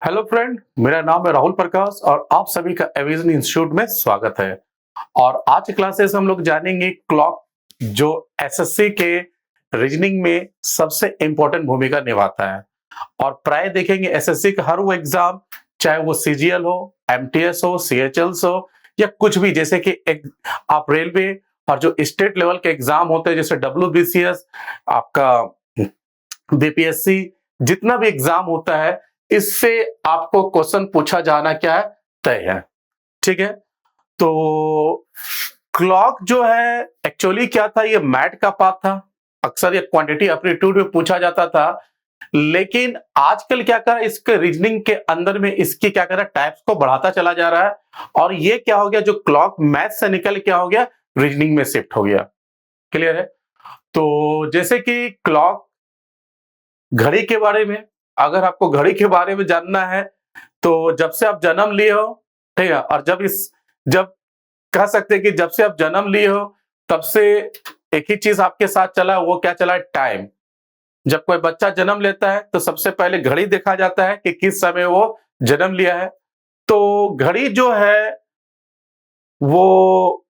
Hello friend, मेरा नाम है राहुल प्रकाश और आप सभी का एविजन इंस्टीट्यूट में स्वागत है। और आज की क्लासेस हम लोग जानेंगे क्लॉक जो एसएससी के रीजनिंग में सबसे इंपॉर्टेंट भूमिका निभाता है। और प्राय देखेंगे एसएससी का हर वो एग्जाम, चाहे वो सीजीएल हो, एमटीएस हो, सीएचएल्स हो या कुछ भी, जैसे कि आप रेलवे और जो स्टेट लेवल के एग्जाम होते हैं जैसे डब्ल्यूबीसीएस, आपका बीपीएससी, जितना भी एग्जाम होता है इससे आपको क्वेश्चन पूछा जाना क्या है, तय है। ठीक है, तो क्लॉक जो है एक्चुअली क्या था, ये मैथ का पार्ट था। अक्सर ये क्वांटिटी एप्टीट्यूड में पूछा जाता था, लेकिन आजकल क्या कर रहा है, इसके रीजनिंग के अंदर में इसकी क्या कर रहा है, टाइप्स को बढ़ाता चला जा रहा है। और ये क्या हो गया, जो क्लॉक मैथ से निकल क्या हो गया, रीजनिंग में शिफ्ट हो गया। क्लियर है? तो जैसे कि क्लॉक, घड़ी के बारे में, अगर आपको घड़ी के बारे में जानना है तो जब से आप जन्म लिए हो, ठीक है, और जब कह सकते हैं कि जब से आप जन्म लिए हो तब से एक ही चीज आपके साथ चला है, वो क्या चला है, टाइम। जब कोई बच्चा जन्म लेता है तो सबसे पहले घड़ी देखा जाता है कि किस समय वो जन्म लिया है। तो घड़ी जो है वो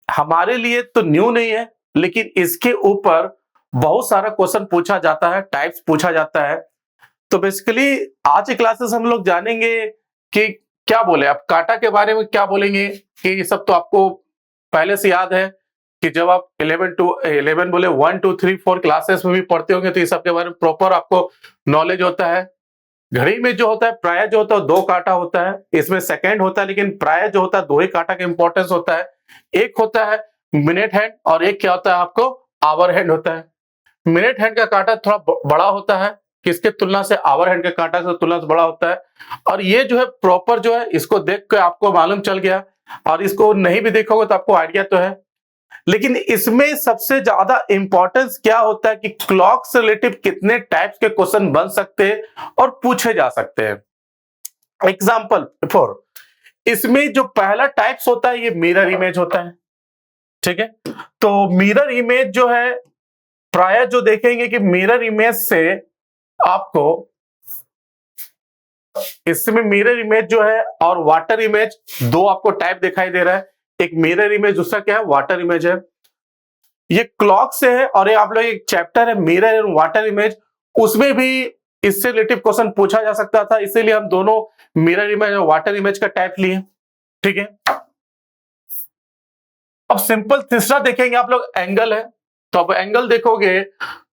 हमारे लिए तो न्यू नहीं है, लेकिन इसके ऊपर बहुत सारा क्वेश्चन पूछा जाता है, टाइप्स पूछा जाता है। तो बेसिकली आज की क्लासेस हम लोग जानेंगे कि क्या बोले, आप काटा के बारे में क्या बोलेंगे, कि ये सब तो आपको पहले से याद है कि जब आप 11 बोले 1 2 3 4 क्लासेस में भी पढ़ते होंगे तो ये सब के बारे में प्रॉपर आपको नॉलेज होता है। घड़ी में जो होता है, प्राय जो होता है दो काटा होता है, इसमें सेकंड होता है, लेकिन प्राय जो होता है दो ही काटा का इंपॉर्टेंस होता है। एक होता है मिनट हैंड और एक क्या होता है आपको, आवर हैंड होता है। मिनट हैंड का कांटा थोड़ा बड़ा होता है, किसके तुलना से, आवर हैंड के कांटा से तुलना से बड़ा होता है। और ये जो है प्रॉपर जो है, इसको देख के आपको मालूम चल गया, और इसको नहीं भी देखोगे तो आपको आइडिया तो है। लेकिन इसमें सबसे ज्यादा इंपॉर्टेंस क्या होता है कि क्लॉक से रिलेटिव कितने टाइप्स के क्वेश्चन बन सकते हैं और पूछे जा सकते हैं। एग्जाम्पल फॉर, इसमें जो पहला टाइप्स होता है ये मिरर इमेज होता है। ठीक है, तो मिरर इमेज जो है, प्राय जो देखेंगे कि मिरर इमेज से आपको, इसमें मिरर इमेज जो है और वाटर इमेज, दो आपको टाइप दिखाई दे रहा है। एक मिरर इमेज, दूसरा क्या है, वाटर इमेज है। ये क्लॉक से है, और ये आप लोग एक चैप्टर है मिरर एंड वाटर इमेज, उसमें भी इससे रिलेटिव क्वेश्चन पूछा जा सकता था, इसीलिए हम दोनों मिरर इमेज और वाटर इमेज का टाइप लिए। ठीक है, अब सिंपल तीसरा देखेंगे आप लोग, एंगल है। तो अब एंगल देखोगे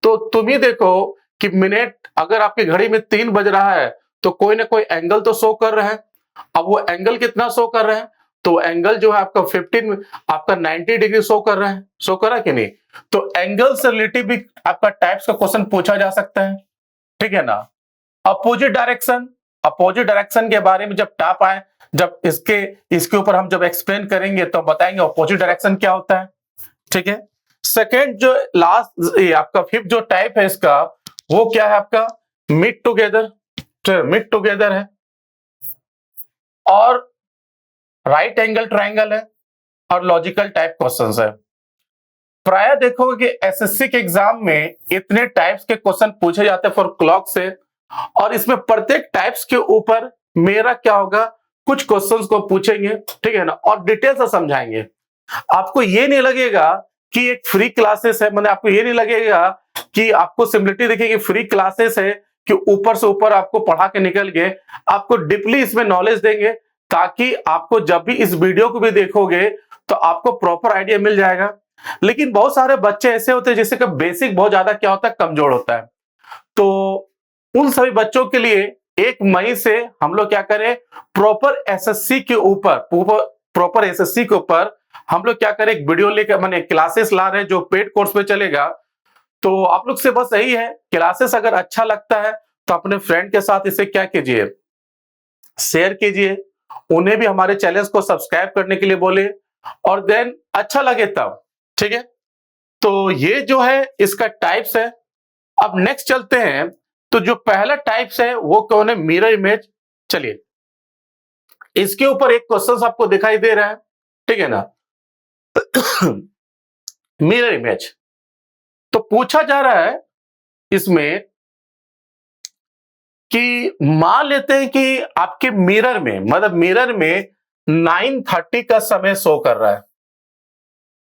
तो तुम ही देखो कि मिनट अगर आपकी घड़ी में 3 बज रहा है तो कोई ना कोई एंगल तो शो कर रहा है। अब वो एंगल कितना शो कर रहा है, तो एंगल जो है आपका 15, आपका 90 डिग्री शो कर रहा है, शो कर रहा है कि नहीं। तो एंगल से रिलेटिव भी आपका टाइप्स का क्वेश्चन पूछा जा सकता है। ठीक है ना। अपोजिट डायरेक्शन, अपोजिट डायरेक्शन के बारे में जब टॉप आए, जब इसके ऊपर हम जब एक्सप्लेन करेंगे तो बताएंगे अपोजिट डायरेक्शन क्या होता है। ठीक है, सेकेंड जो लास्ट, ये आपका फिफ्थ जो टाइप है इसका, वो क्या है आपका, मिड टुगेदर, मिड टुगेदर है। और राइट एंगल ट्राइंगल है, और लॉजिकल टाइप क्वेश्चंस है। प्राय देखोगे कि एसएससी के एग्जाम में इतने टाइप्स के क्वेश्चन पूछे जाते हैं फॉर क्लॉक से, और इसमें प्रत्येक टाइप्स के ऊपर मेरा क्या होगा, कुछ क्वेश्चंस को पूछेंगे, ठीक है ना, और डिटेल से समझाएंगे। आपको ये नहीं लगेगा कि एक फ्री क्लासेस है, मतलब आपको ये नहीं लगेगा कि आपको सिम्पलिटी दिखेगी फ्री क्लासेस है, कि ऊपर से ऊपर आपको पढ़ा के निकल गए। आपको डीपली इसमें नॉलेज देंगे, ताकि आपको जब भी इस वीडियो को भी देखोगे तो आपको प्रॉपर आइडिया मिल जाएगा। लेकिन बहुत सारे बच्चे ऐसे होते हैं जिससे कि बेसिक बहुत ज्यादा क्या होता है, कमजोर होता है। तो उन सभी बच्चों के लिए 1 मई से हम लोग क्या करें, प्रॉपर एसएससी के ऊपर, प्रॉपर एसएससी के ऊपर हम लोग क्या करें, एक वीडियो लेकर, माने क्लासेस ला रहे हैं जो पेड कोर्स पे चलेगा। तो आप लोग से बस यही है, क्लासेस अगर अच्छा लगता है तो अपने फ्रेंड के साथ इसे क्या कीजिए, शेयर कीजिए, उन्हें भी हमारे चैनल को सब्सक्राइब करने के लिए बोले, और देन अच्छा लगे तब। ठीक है, तो ये जो है इसका टाइप्स है। अब नेक्स्ट चलते हैं, तो जो पहला टाइप्स है वो कौन है, मिरर इमेज। चलिए, इसके ऊपर एक क्वेश्चन आपको दिखाई दे रहा है, ठीक है ना। मिरर इमेज, तो पूछा जा रहा है इसमें कि मान लेते हैं कि आपके मिरर में, मतलब मिरर में 9:30 का समय शो कर रहा है,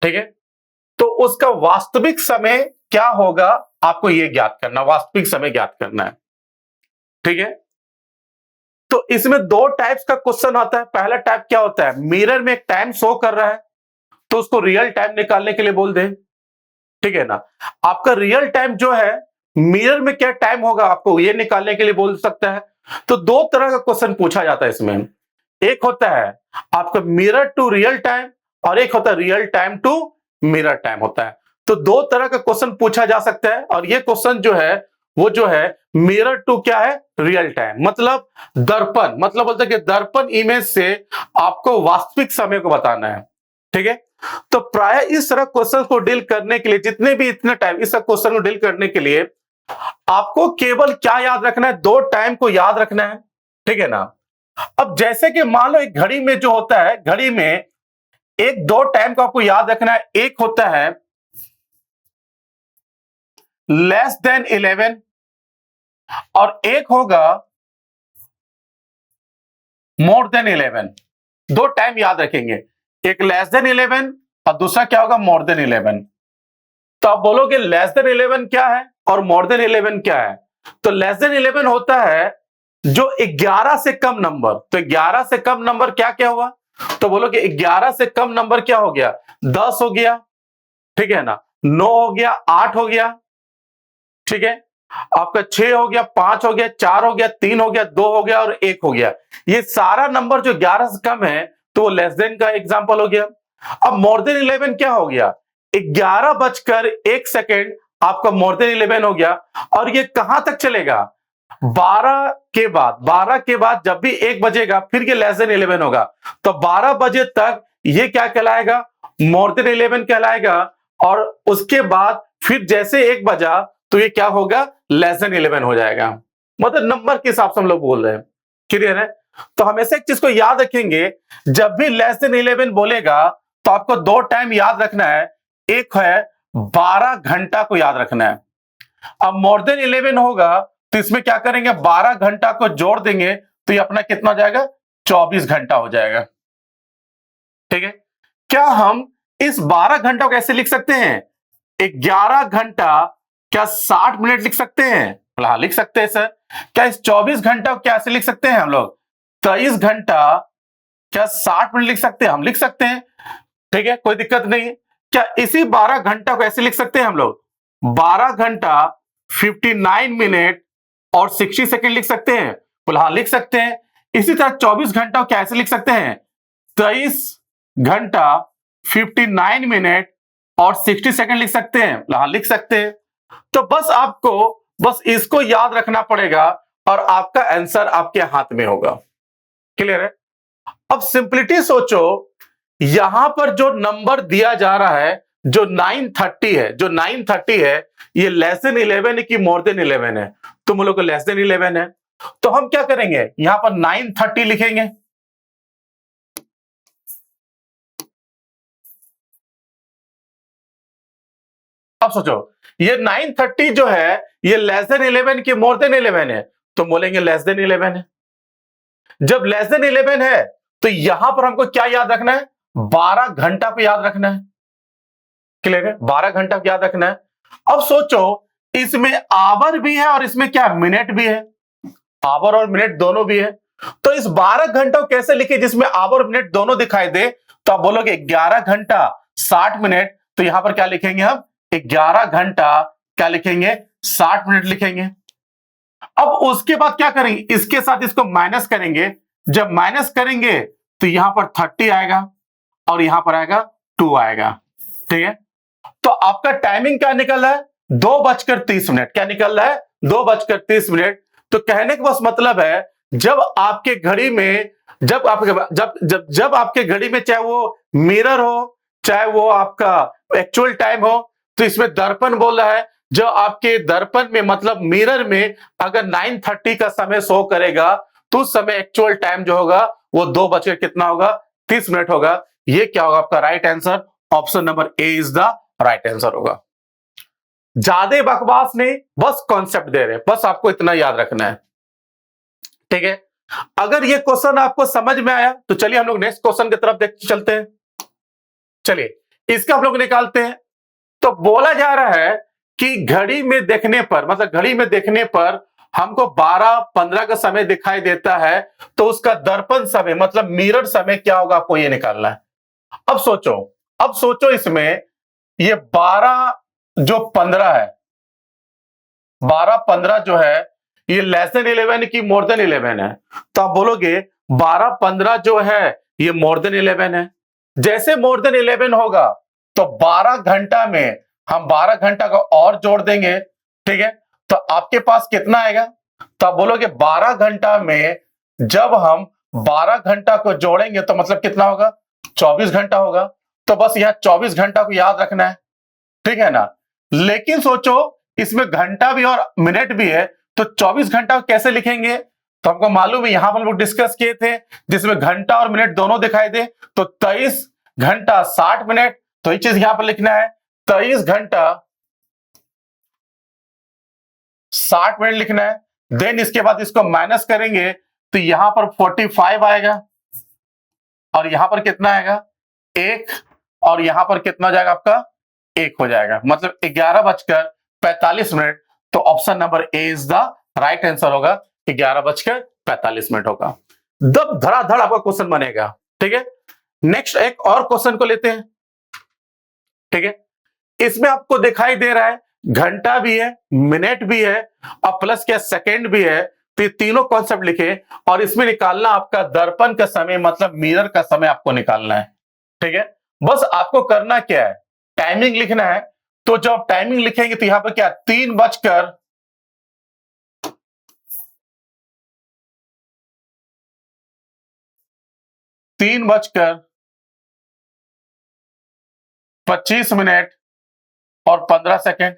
ठीक है। तो उसका वास्तविक समय क्या होगा, आपको यह ज्ञात करना, वास्तविक समय ज्ञात करना है, ठीक है। तो इसमें दो टाइप्स का क्वेश्चन आता है। पहला टाइप क्या होता है, मिरर में एक टाइम शो कर रहा है तो उसको रियल टाइम निकालने के लिए बोल दे, ठीक है ना। आपका रियल टाइम जो है, मिरर में क्या टाइम होगा आपको ये निकालने के लिए बोल सकता है। तो दो तरह का क्वेश्चन पूछा जाता है इसमें। एक होता है आपका मिरर टू रियल टाइम और एक होता है real time to mirror time होता है। तो दो तरह का क्वेश्चन पूछा जा सकता है और ये क्वेश्चन जो है वो जो है मिरर टू क्या है, रियल टाइम, मतलब दर्पण, मतलब बोलते हैं कि दर्पण इमेज से आपको वास्तविक समय को बताना है, ठीक है। तो प्राय इस तरह क्वेश्चन को डील करने के लिए, जितने भी इतने टाइम इस क्वेश्चन को डील करने के लिए आपको केवल क्या याद रखना है, दो टाइम को याद रखना है, ठीक है ना। अब जैसे कि मान लो एक घड़ी में जो होता है, घड़ी में एक दो टाइम को आपको याद रखना है। एक होता है लेस देन 11 और एक होगा मोर देन 11। दो टाइम याद रखेंगे, एक लेस देन 11 और दूसरा क्या होगा, मोर देन 11। तो आप बोलोगे लेस देन 11 क्या है और मोर देन 11 क्या है। तो लेस देन 11 होता है जो 11 से कम नंबर। तो 11 से कम नंबर क्या क्या हुआ, तो बोलोगे 11 से कम नंबर क्या हो गया, 10 हो गया, ठीक है ना, 9 हो गया, 8 हो गया, ठीक है, आपका 6 हो गया, 5 हो गया, 4 हो गया, 3 हो गया, 2 हो गया और 1 हो गया। ये सारा नंबर जो 11 से कम है तो वो लेस देन का एग्जांपल हो गया। अब मोर देन 11 क्या हो गया, 11:01 आपका मोर देन 11 हो गया। और ये कहां तक चलेगा, 12 के बाद जब भी 1 बजेगा फिर ये लेस देन 11 होगा। तो 12 बजे तक ये क्या कहलाएगा, मोर देन 11 कहलाएगा। और उसके बाद फिर जैसे 1 बजा तो ये क्या होगा, लेस देन 11 हो जाएगा। मतलब नंबर के हिसाब से हम लोग बोल रहे हैं, क्लियर है। तो हमेशा एक चीज को याद रखेंगे, जब भी लेस देन 11 बोलेगा तो आपको दो टाइम याद रखना है। एक है 12 घंटा को याद रखना है। अब मोर देन 11 होगा तो इसमें क्या करेंगे, 12 घंटा को जोड़ देंगे तो ये अपना कितना हो जाएगा, 24 घंटा हो जाएगा, ठीक है। क्या हम इस 12 घंटा को कैसे लिख सकते हैं, 11 घंटा क्या 60 मिनट लिख सकते हैं, हाँ लिख सकते हैं सर। क्या इस 24 घंटा को कैसे लिख सकते हैं हम लोग, 23 घंटा क्या 60 मिनट लिख सकते हैं, हम लिख सकते हैं, ठीक है, कोई दिक्कत नहीं। क्या इसी 12 घंटा को ऐसे लिख सकते हैं हम लोग, 12 घंटा 59 मिनट और 60 सेकंड लिख सकते हैं, बोला हाँ लिख सकते हैं। इसी तरह 24 घंटा को कैसे लिख सकते हैं, 23 घंटा 59 मिनट और 60 सेकंड लिख सकते हैं, हाँ लिख सकते हैं। तो बस आपको बस इसको याद रखना पड़ेगा और आपका आंसर आपके हाथ में होगा, क्लियर है। अब सिंपलिटी सोचो, यहां पर जो नंबर दिया जा रहा है जो 9:30 है, जो 9:30 है ये लेस देन 11 है कि मोर देन 11 है, तुम लोग को लेस देन 11 है। तो हम क्या करेंगे, यहां पर 9:30 लिखेंगे। अब सोचो ये 9:30 जो है ये लेस देन 11 की मोर देन 11 है, तो बोलेंगे लेस देन 11 है। जब लेस देन 11 है तो यहां पर हमको क्या याद रखना है, 12 घंटा को याद रखना है, क्लियर है, 12 घंटा को याद रखना है। अब सोचो इसमें आवर भी है और इसमें क्या मिनट भी है, आवर और मिनट दोनों भी है। तो इस 12 घंटा को कैसे लिखे जिसमें आवर और मिनट दोनों दिखाई दे, तो आप बोलोगे 11 घंटा 60 मिनट, तो यहां पर क्या लिखेंगे हम, 11 घंटा क्या लिखेंगे, 60 मिनट लिखेंगे। अब उसके बाद क्या करेंगे, इसके साथ इसको माइनस करेंगे। जब माइनस करेंगे तो यहां पर 30 आएगा और यहां पर आएगा 2 आएगा, ठीक है। तो आपका टाइमिंग क्या निकल रहा है, 2:30 क्या निकल रहा है, 2:30। तो कहने का बस मतलब है जब आपके घड़ी में, जब आपके जब जब जब आपके घड़ी में चाहे वो मिरर हो चाहे वो आपका एक्चुअल टाइम हो, तो इसमें दर्पण बोल रहा है। जो आपके दर्पण में मतलब मिरर में अगर 9:30 का समय शो करेगा तो उस समय एक्चुअल टाइम जो होगा वो 2 बजकर कितना होगा, 30 मिनट होगा। ये क्या होगा आपका right answer, option number A is the right answer होगा। ज्यादा बकवास नहीं, बस कॉन्सेप्ट दे रहे हैं, बस आपको इतना याद रखना है। ठीक है। अगर ये क्वेश्चन आपको समझ में आया तो चलिए हम लोग नेक्स्ट क्वेश्चन की तरफ देख चलते हैं। चलिए इसका हम लोग निकालते हैं। तो बोला जा रहा है कि घड़ी में देखने पर, मतलब घड़ी में देखने पर हमको 12:15 का समय दिखाई देता है, तो उसका दर्पण समय मतलब मिरर समय क्या होगा, आपको ये निकालना है। अब सोचो इसमें ये 12 जो 15 है, 12:15 जो है ये लेस देन 11 की मोर देन 11 है। तो आप बोलोगे 12:15 जो है ये मोर देन 11 है। जैसे मोर देन 11 होगा तो 12 घंटा में हम 12 घंटा को और जोड़ देंगे, ठीक है। तो आपके पास कितना आएगा, तो आप बोलोगे 12 घंटा में जब हम 12 घंटा को जोड़ेंगे तो मतलब कितना होगा, 24 घंटा होगा। तो बस यहां 24 घंटा को याद रखना है, ठीक है ना। लेकिन सोचो इसमें घंटा भी और मिनट भी है, तो 24 घंटा को कैसे लिखेंगे, तो हमको मालूम है यहां पर हम लोग डिस्कस किए थे जिसमें घंटा और मिनट दोनों दिखाई दे, तो 23 घंटा 60 मिनट, तो ये चीज यहां पर लिखना है 23 घंटा 60 मिनट लिखना है। देन इसके बाद इसको माइनस करेंगे तो यहां पर 45 आएगा और यहां पर कितना आएगा 1, और यहां पर कितना हो जाएगा आपका 1 हो जाएगा, मतलब 11:45। तो option number A is the right answer होगा, 11:45 होगा। दब धड़ाधड़ आपका क्वेश्चन बनेगा, ठीक है। नेक्स्ट एक और क्वेश्चन को लेते हैं, ठीक है। इसमें आपको दिखाई दे रहा है घंटा भी है, मिनट भी है और प्लस क्या सेकंड भी है। तो ये तीनों कॉन्सेप्ट लिखे और इसमें निकालना आपका दर्पण का समय मतलब मिरर का समय आपको निकालना है, ठीक है। बस आपको करना क्या है, टाइमिंग लिखना है। तो जब टाइमिंग लिखेंगे तो यहां पर क्या 3:25 और 15 सेकेंड।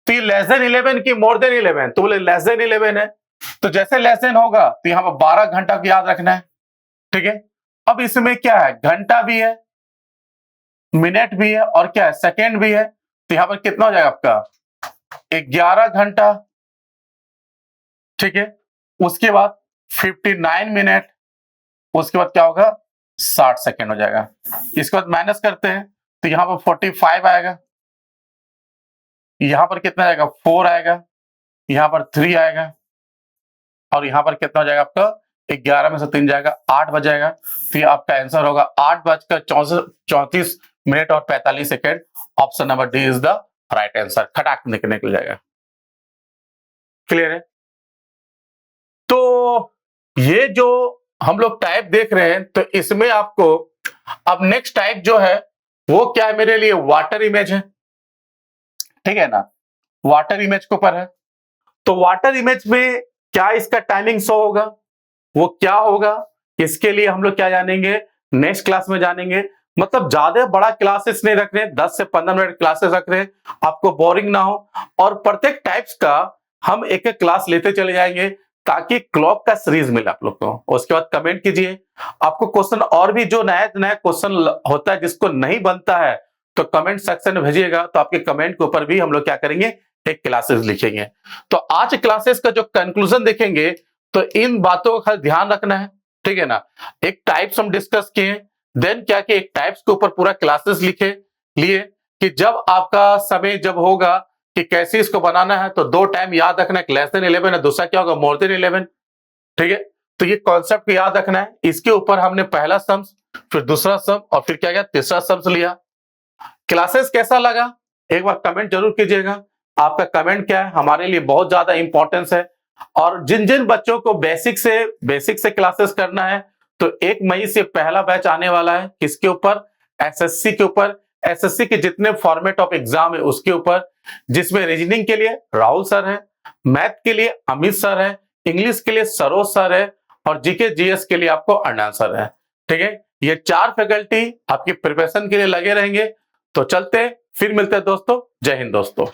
तो ये लेस देन 11 की मोर देन 11, तो बोले लेस देन 11 है, तो जैसे लेस देन होगा तो यहां पर 12 घंटा को याद रखना है, ठीक है। अब इसमें क्या है, घंटा भी है, मिनट भी है और क्या है सेकेंड भी है। तो यहां पर कितना हो जाएगा आपका 11 घंटा, ठीक है। उसके बाद 59 मिनट, उसके बाद क्या होगा 60 सेकेंड हो जाएगा। इसके बाद माइनस करते हैं तो यहां पर 45 आएगा, यहां पर कितना आएगा 4 आएगा, यहां पर 3 आएगा और यहां पर कितना हो जाएगा आपका 11 में से 3 जाएगा 8 बच जाएगा। तो आपका आंसर होगा 8:34 और 45 second. Option number D is the right answer, खटाक निकल जाएगा। क्लियर है। तो ये जो हम लोग टाइप देख रहे हैं तो इसमें आपको अब नेक्स्ट टाइप जो है वो क्या है मेरे लिए, वाटर इमेज है, ठीक है ना। वाटर इमेज के ऊपर है। तो वाटर इमेज में क्या इसका टाइमिंग शो होगा, वो क्या होगा, इसके लिए हम लोग क्या जानेंगे नेक्स्ट क्लास में जानेंगे। मतलब ज्यादा बड़ा क्लासेस नहीं रख रहे, 10 से 15 मिनट क्लासेस रख रहे हैं, आपको बोरिंग ना हो। और प्रत्येक टाइप्स का हम एक एक क्लास लेते चले जाएंगे ताकि क्लॉक का सीरीज मिले आप लोग को। उसके बाद कमेंट कीजिए, आपको क्वेश्चन और भी जो नया नया क्वेश्चन होता है जिसको नहीं बनता है तो कमेंट सेक्शन में भेजिएगा, तो आपके कमेंट के ऊपर भी हम लोग क्या करेंगे एक क्लासेस लिखेंगे। तो आज क्लासेस का जो कंक्लूजन देखेंगे तो इन बातों का खाली ध्यान रखना है, ठीक है ना। एक टाइप्स हम डिस्कस किए, देन क्या कि एक टाइप्स के ऊपर पूरा क्लासेस लिखे लिए कि जब आपका समय जब होगा कि कैसे इसको बनाना है तो 2 टाइम याद रखना है, लेस देन 11 है, दूसरा क्या होगा मोर देन 11, ठीक है। तो ये कॉन्सेप्ट को याद रखना है। इसके ऊपर हमने पहला सम्स, फिर दूसरा सम और फिर क्या गया तीसरा सम्स लिया। क्लासेस कैसा लगा एक बार कमेंट जरूर कीजिएगा। आपका कमेंट क्या है हमारे लिए बहुत ज्यादा इंपॉर्टेंस है। और जिन जिन बच्चों को बेसिक से क्लासेस करना है तो 1 मई से पहला बैच आने वाला है, किसके ऊपर, एसएससी के ऊपर। एसएससी के जितने फॉर्मेट ऑफ एग्जाम है उसके ऊपर, जिसमें रीजनिंग के लिए राहुल सर है, मैथ के लिए अमित सर है, इंग्लिश के लिए सरोज सर है और जीके जीएस के लिए आपको अर्णव सर है, ठीक है। ये 4 फैकल्टी आपकी प्रिपरेशन के लिए लगे रहेंगे। तो चलते फिर मिलते हैं दोस्तों, जय हिंद दोस्तों।